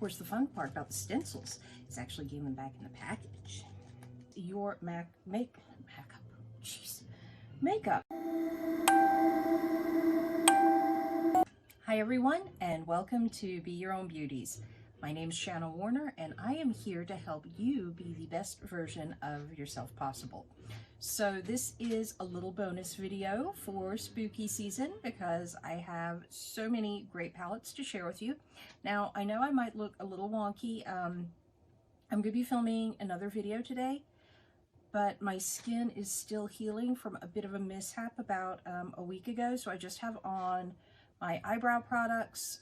course, the fun part about the stencils is actually getting them back in the package. Your makeup. Hi everyone, and welcome to Be Your Own Beauties. My name is Shanna Warner, and I am here to help you be the best version of yourself possible. So this is a little bonus video for spooky season because I have so many great palettes to share with you. Now, I know I might look a little wonky. I'm going to be filming another video today, but my skin is still healing from a bit of a mishap about a week ago. So I just have on my eyebrow products,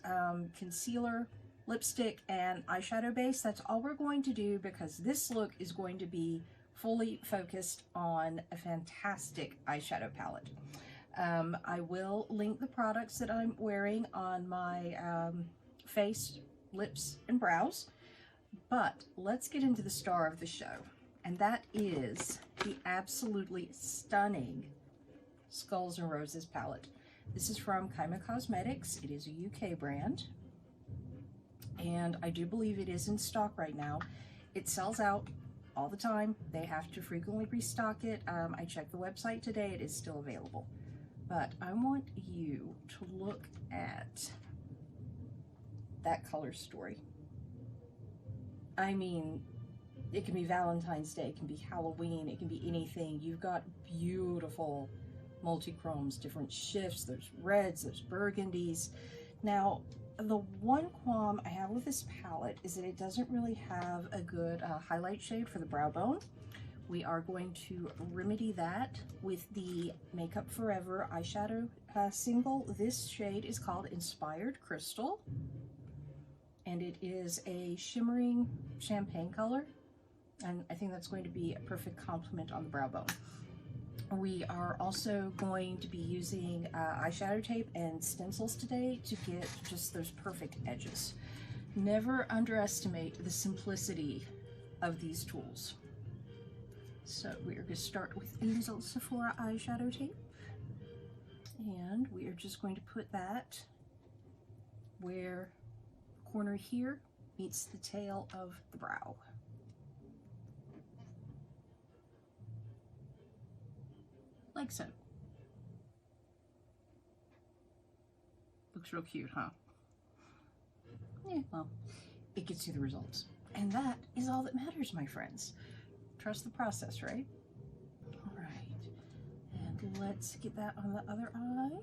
concealer, lipstick, and eyeshadow base. That's all we're going to do because this look is going to be fully focused on a fantastic eyeshadow palette. I will link the products that I'm wearing on my face, lips, and brows. But let's get into the star of the show, and that is the absolutely stunning Skulls and Roses palette. This is from Kaima Cosmetics. It is a UK brand, and I do believe it is in stock right now. It sells out all the time. They have to frequently restock it. I checked the website today. It is still available. But I want you to look at that color story. I mean, it can be Valentine's Day, it can be Halloween, it can be anything. You've got beautiful multi-chromes, different shifts, there's reds, there's burgundies. Now, the one qualm I have with this palette is that it doesn't really have a good highlight shade for the brow bone. We are going to remedy that with the Makeup Forever eyeshadow single. This shade is called Inspired Crystal, and it is a shimmering champagne color, and I think that's going to be a perfect complement on the brow bone. We are also going to be using eyeshadow tape and stencils today to get just those perfect edges. Never underestimate the simplicity of these tools. So we are going to start with a little Sephora eyeshadow tape, and we are just going to put that where the corner here meets the tail of the brow. Like so. Looks real cute, huh? Yeah, well, it gets you the results. And that is all that matters, my friends. Trust the process, right? All right. And let's get that on the other eye.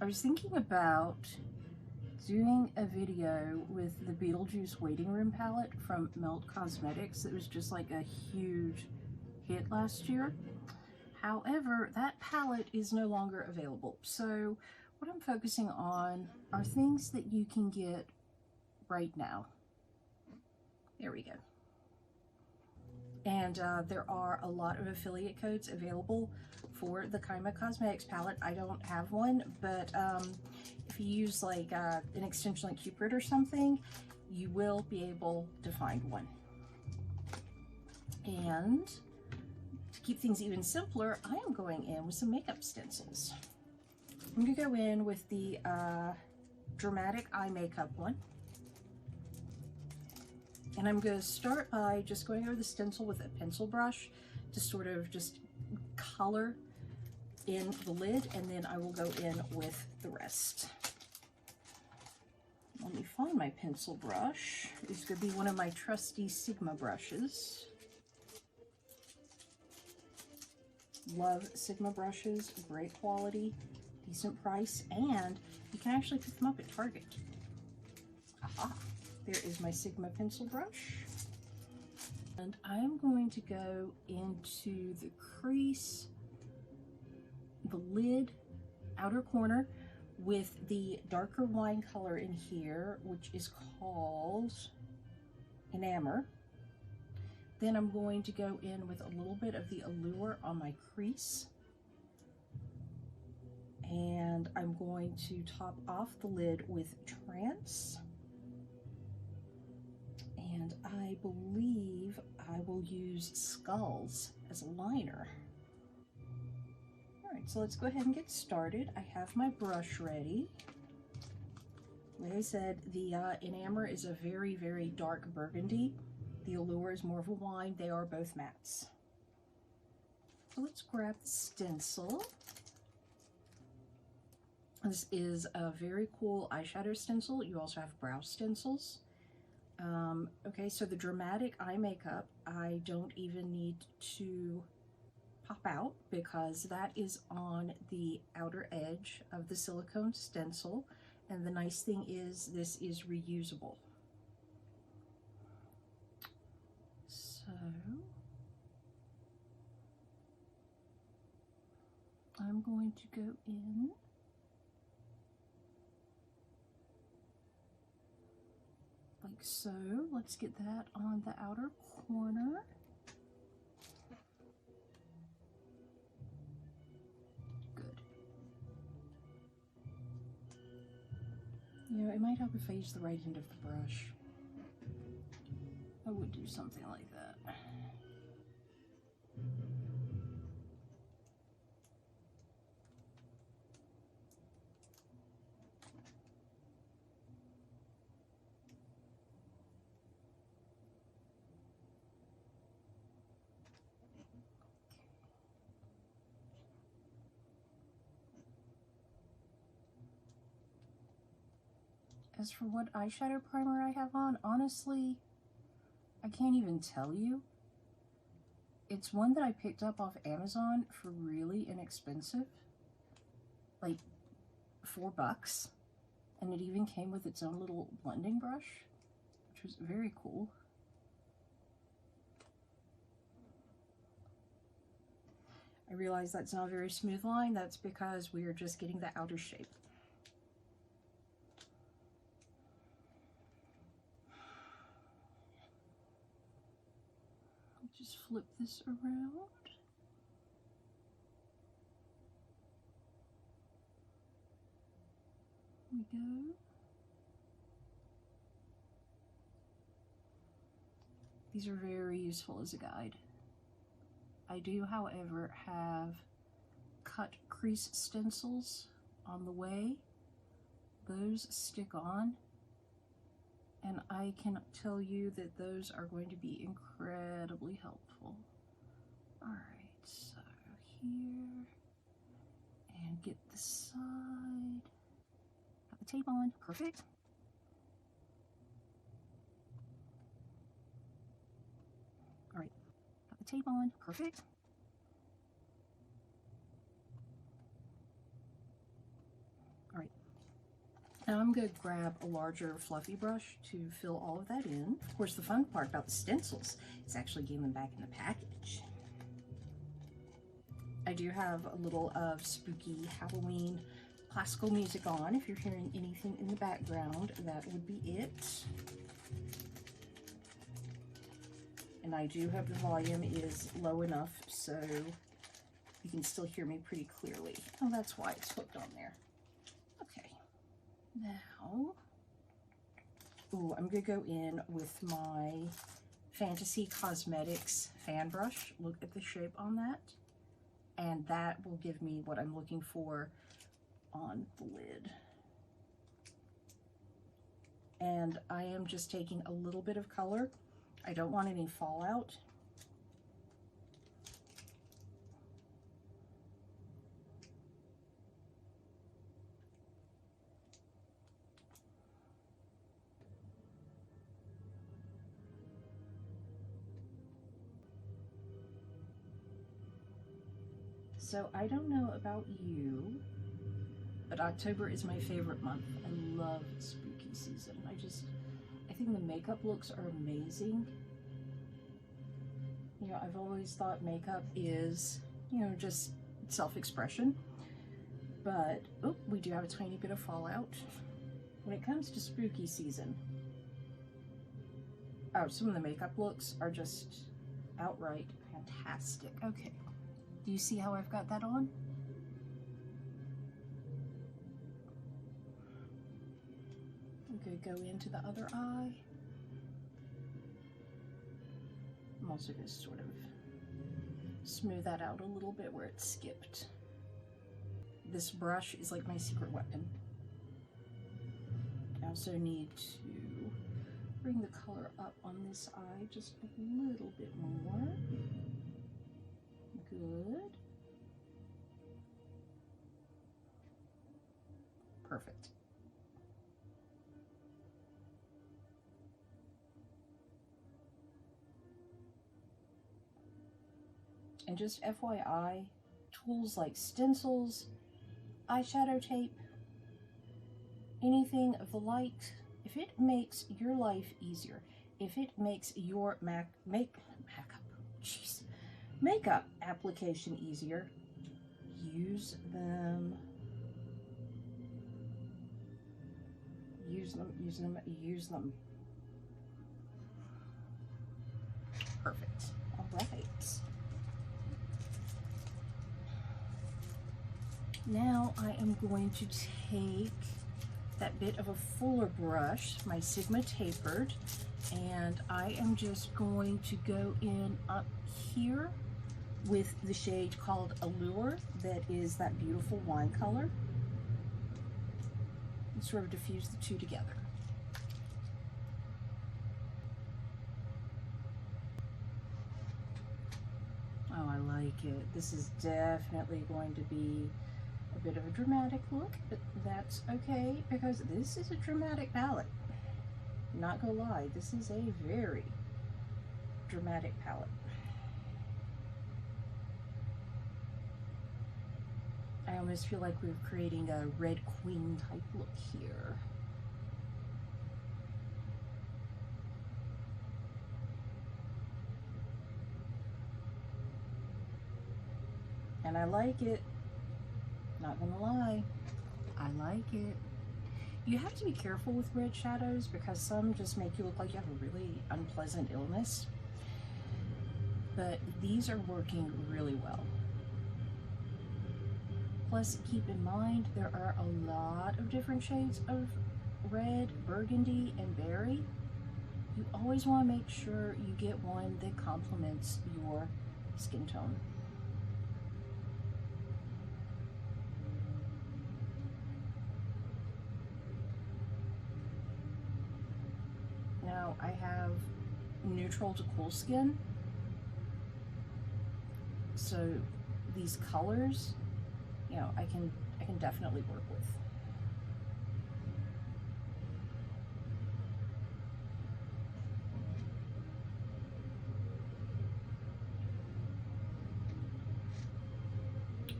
I was thinking about doing a video with the Beetlejuice Waiting Room palette from Melt Cosmetics. It was just like a huge hit last year. However, that palette is no longer available. So what I'm focusing on are things that you can get right now. There we go. And there are a lot of affiliate codes available for the Kaima Cosmetics palette. I don't have one, but if you use like an extension like Cupid or something, you will be able to find one. And to keep things even simpler, I am going in with some makeup stencils. I'm going to go in with the Dramatic Eye Makeup one. And I'm going to start by just going over the stencil with a pencil brush to sort of just color in the lid, and then I will go in with the rest. Let me find my pencil brush. It's going to be one of my trusty Sigma brushes. Love Sigma brushes, great quality, decent price, and you can actually pick them up at Target. Aha! There is my Sigma pencil brush. And I'm going to go into the crease, the lid, outer corner, with the darker wine color in here, which is called Enamor. Then I'm going to go in with a little bit of the Allure on my crease. And I'm going to top off the lid with Trance. And I believe I will use Skullz as a liner. All right, so let's go ahead and get started. I have my brush ready. Like I said, the Enamor is a very, very dark burgundy. The Allure is more of a wine. They are both mattes. So let's grab the stencil. This is a very cool eyeshadow stencil. You also have brow stencils. Okay, so the dramatic eye makeup, I don't even need to pop out because that is on the outer edge of the silicone stencil. And the nice thing is this is reusable. So I'm going to go in like so. Let's get that on the outer corner. Good. You know, it might help if I use the right end of the brush. I would do something like that. As for what eyeshadow primer I have on, honestly, I can't even tell you. It's one that I picked up off Amazon for really inexpensive, like $4, and it even came with its own little blending brush, which was very cool. I realize that's not a very smooth line. That's because we are just getting the outer shape. Just flip this around. We go. These are very useful as a guide. I do, however, have cut crease stencils on the way. Those stick on, and I can tell you that those are going to be incredibly helpful. Alright, so here, and get the side. Got the tape on, perfect. Alright, got the tape on, perfect. Alright, now I'm going to grab a larger fluffy brush to fill all of that in. Of course, the fun part about the stencils is actually getting them back in the package. I do have a little of spooky Halloween classical music on. If you're hearing anything in the background, that would be it. And I do hope the volume is low enough so you can still hear me pretty clearly. Oh, that's why it's hooked on there. Okay. Now, ooh, I'm going to go in with my Fantasy Cosmetics fan brush. Look at the shape on that. And that will give me what I'm looking for on the lid. And I am just taking a little bit of color. I don't want any fallout. So I don't know about you, but October is my favorite month. I love spooky season. I think the makeup looks are amazing. You know, I've always thought makeup is, you know, just self-expression. But, oh, we do have a tiny bit of fallout. When it comes to spooky season, oh, some of the makeup looks are just outright fantastic. Okay. Do you see how I've got that on? I'm going to go into the other eye. I'm also going to sort of smooth that out a little bit where it skipped. This brush is like my secret weapon. also need to bring the color up on this eye just a little bit more. Good. Perfect. And just FYI, tools like stencils, eyeshadow tape, anything of the like, if it makes your life easier, if it makes your makeup application easier, use them. Use them, use them, use them. Perfect. All right. Now I am going to take that bit of a fuller brush, my Sigma tapered, and I am just going to go in up here with the shade called Allure, that is that beautiful wine color, and sort of diffuse the two together. Oh, I like it. This is definitely going to be a bit of a dramatic look, but that's okay because this is a dramatic palette. Not gonna lie, this is a very dramatic palette. I almost feel like we're creating a R3d Queen type look here. And I like it. Not gonna lie, I like it. You have to be careful with red shadows because some just make you look like you have a really unpleasant illness. But these are working really well. Plus, keep in mind, there are a lot of different shades of red, burgundy, and berry. You always want to make sure you get one that complements your skin tone. Now, I have neutral to cool skin, so these colors, you know, I can definitely work with.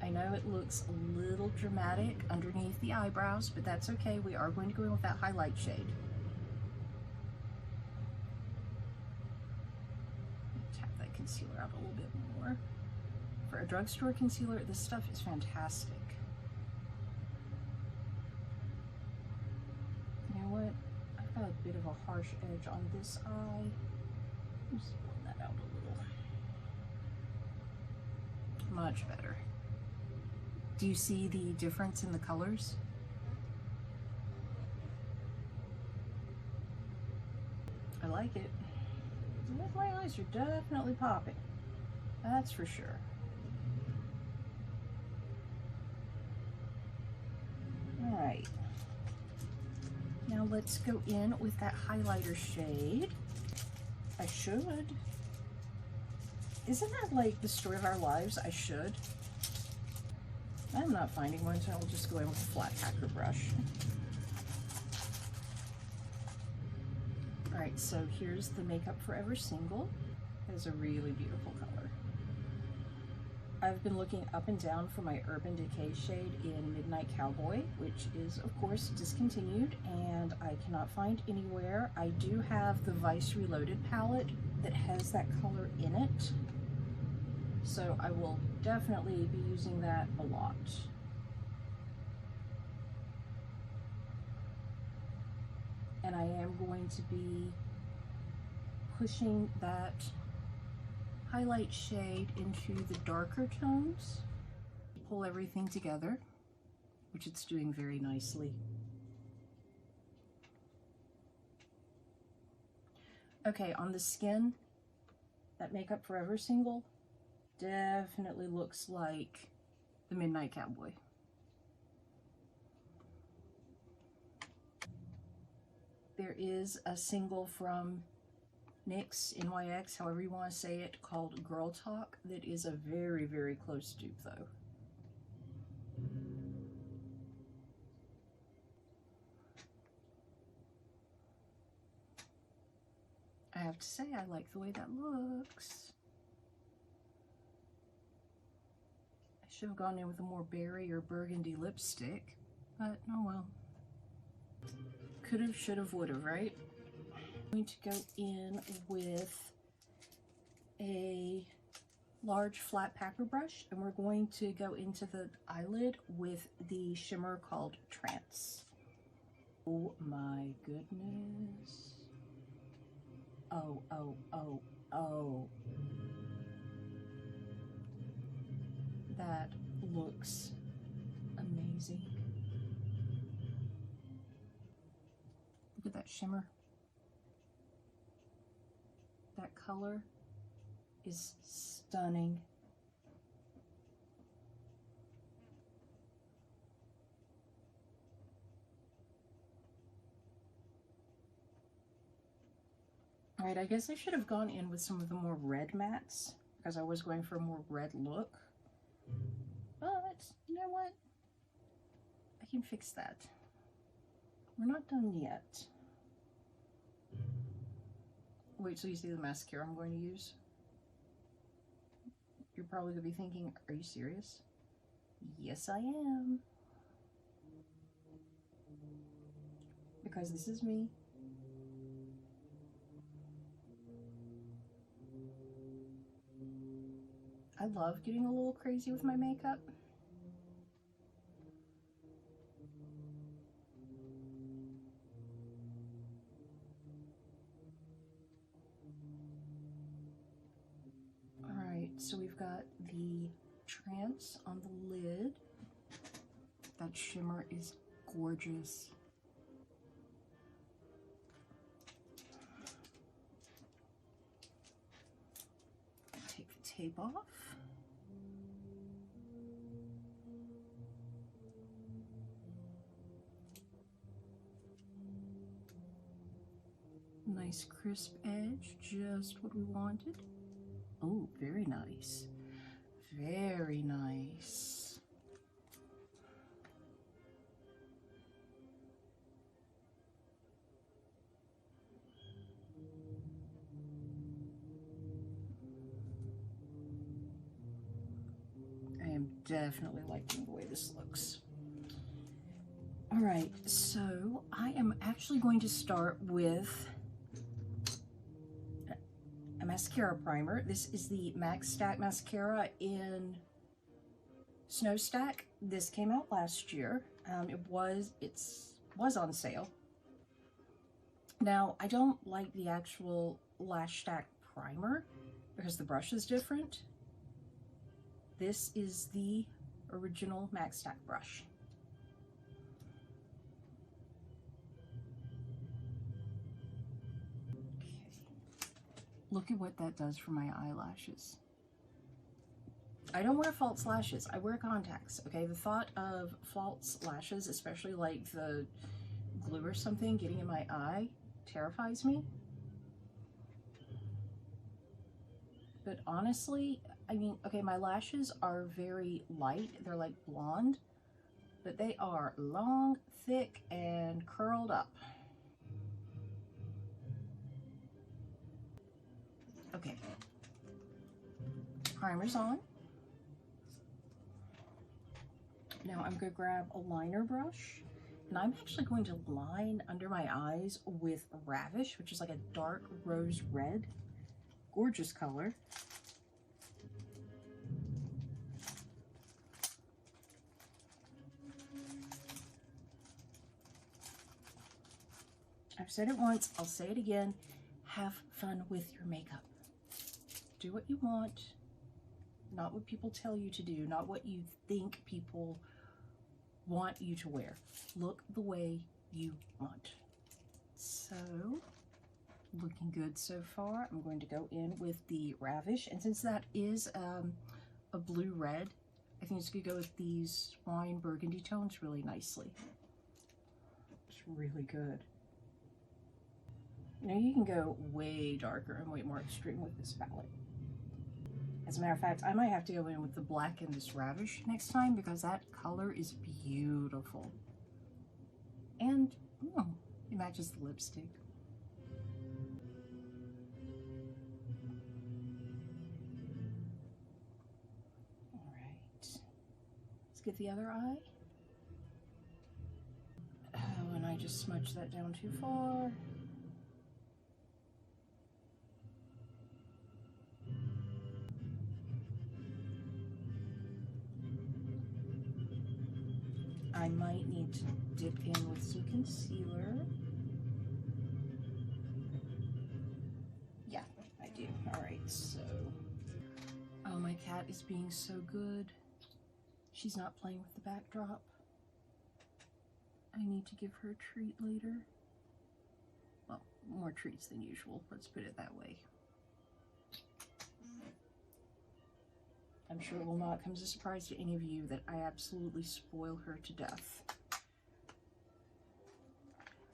I know it looks a little dramatic underneath the eyebrows, but that's okay. We are going to go in with that highlight shade. Tap that concealer out a little bit more. For a drugstore concealer, this stuff is fantastic. You know what? I've got a bit of a harsh edge on this eye. Just blend that out a little. Much better. Do you see the difference in the colors? I like it. My eyes are definitely popping. That's for sure. All right. Now let's go in with that highlighter shade. I should. Isn't that like the story of our lives? I should. I'm not finding one, so I'll just go in with a flat packer brush. All right, so here's the Makeup Forever single. It's a really beautiful color. I've been looking up and down for my Urban Decay shade in Midnight Cowboy, which is of course discontinued, and I cannot find anywhere. I do have the Vice Reloaded palette that has that color in it, so I will definitely be using that a lot. And I am going to be pushing that highlight shade into the darker tones. Pull everything together, which it's doing very nicely. Okay, on the skin, that Makeup Forever single definitely looks like the Midnight Cowboy. there is a single from NYX, NYX, however you want to say it, called Girl Talk that is a very, very close dupe though. I have to say, I like the way that looks. I should have gone in with a more berry or burgundy lipstick, but oh well. Could have, should have, would have, right? I'm going to go in with a large flat packer brush, and we're going to go into the eyelid with the shimmer called Trance. Oh my goodness. Oh, oh, oh, oh. That looks amazing. Look at that shimmer. That color is stunning. All right, I guess I should have gone in with some of the more red mattes because I was going for a more red look. But you know what? I can fix that. We're not done yet. Wait till you see the mascara I'm going to use. You're probably going to be thinking, are you serious? Yes, I am. Because this is me. I love getting a little crazy with my makeup. Alright, so we've got the Trance on the lid. That shimmer is gorgeous. Take the tape off. Nice crisp edge, just what we wanted. Oh, very nice. Very nice. I am definitely liking the way this looks. All right, so I am actually going to start with a mascara primer. This is the Max Stack mascara in Snow Stack. This came out last year. It was on sale. Now, I don't like the actual Lash Stack primer because the brush is different. This is the original Max Stack brush. Look at what that does for my eyelashes. I don't wear false lashes, I wear contacts, okay? The thought of false lashes, especially like the glue or something getting in my eye, terrifies me. But honestly, I mean, okay, my lashes are very light, they're like blonde, but they are long, thick, and curled up. Okay, primer's on. Now I'm going to grab a liner brush, and I'm actually going to line under my eyes with Ravish, which is like a dark rose red. Gorgeous color. I've said it once, I'll say it again. Have fun with your makeup. Do what you want, not what people tell you to do, not what you think people want you to wear. Look the way you want. So, looking good so far. I'm going to go in with the Ravish, and since that is a blue red, I think it's going to go with these wine burgundy tones really nicely. It's really good. You know, you can go way darker and way more extreme with this palette. As a matter of fact, I might have to go in with the black in this Ravish next time because that color is beautiful. And it matches the lipstick. Alright. Let's get the other eye. Oh, and I just smudged that down too far. I might need to dip in with some concealer. Yeah, I do. Alright, so... Oh, my cat is being so good. She's not playing with the backdrop. I need to give her a treat later. Well, more treats than usual, let's put it that way. I'm sure it will not come as a surprise to any of you that I absolutely spoil her to death.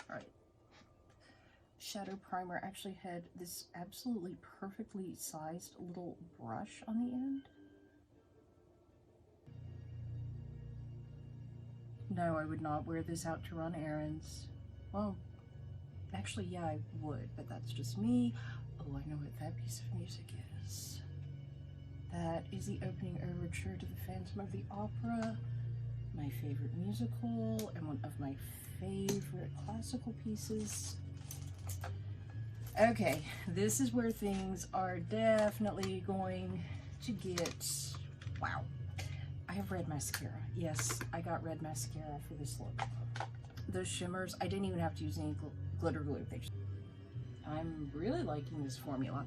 Alright. Shadow primer actually had this absolutely perfectly sized little brush on the end. No, I would not wear this out to run errands. Well, actually, yeah, I would, but that's just me. Oh, I know what that piece of music is. That is the opening overture to The Phantom of the Opera, my favorite musical, and one of my favorite classical pieces. Okay, this is where things are definitely going to get, wow. I have red mascara. Yes, I got red mascara for this look. Those shimmers, I didn't even have to use any glitter glue. I'm really liking this formula.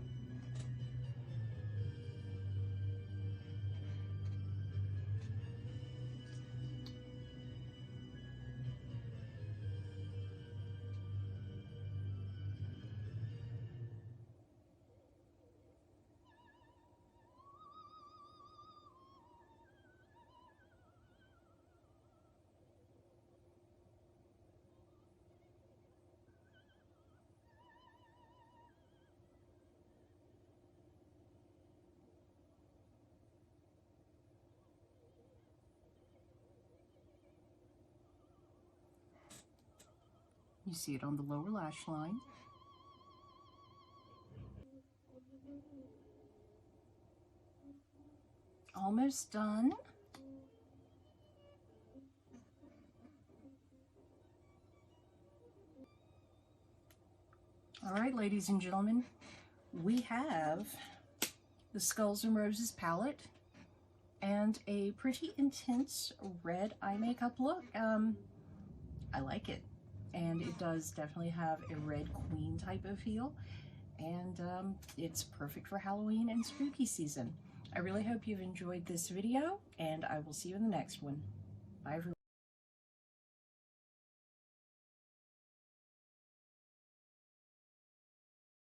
You see it on the lower lash line. Almost done. All right, ladies and gentlemen, we have the Skulls and Roses palette and a pretty intense red eye makeup look. I like it. And it does definitely have a Red Queen type of feel. And it's perfect for Halloween and spooky season. I really hope you've enjoyed this video, and I will see you in the next one. Bye, everyone.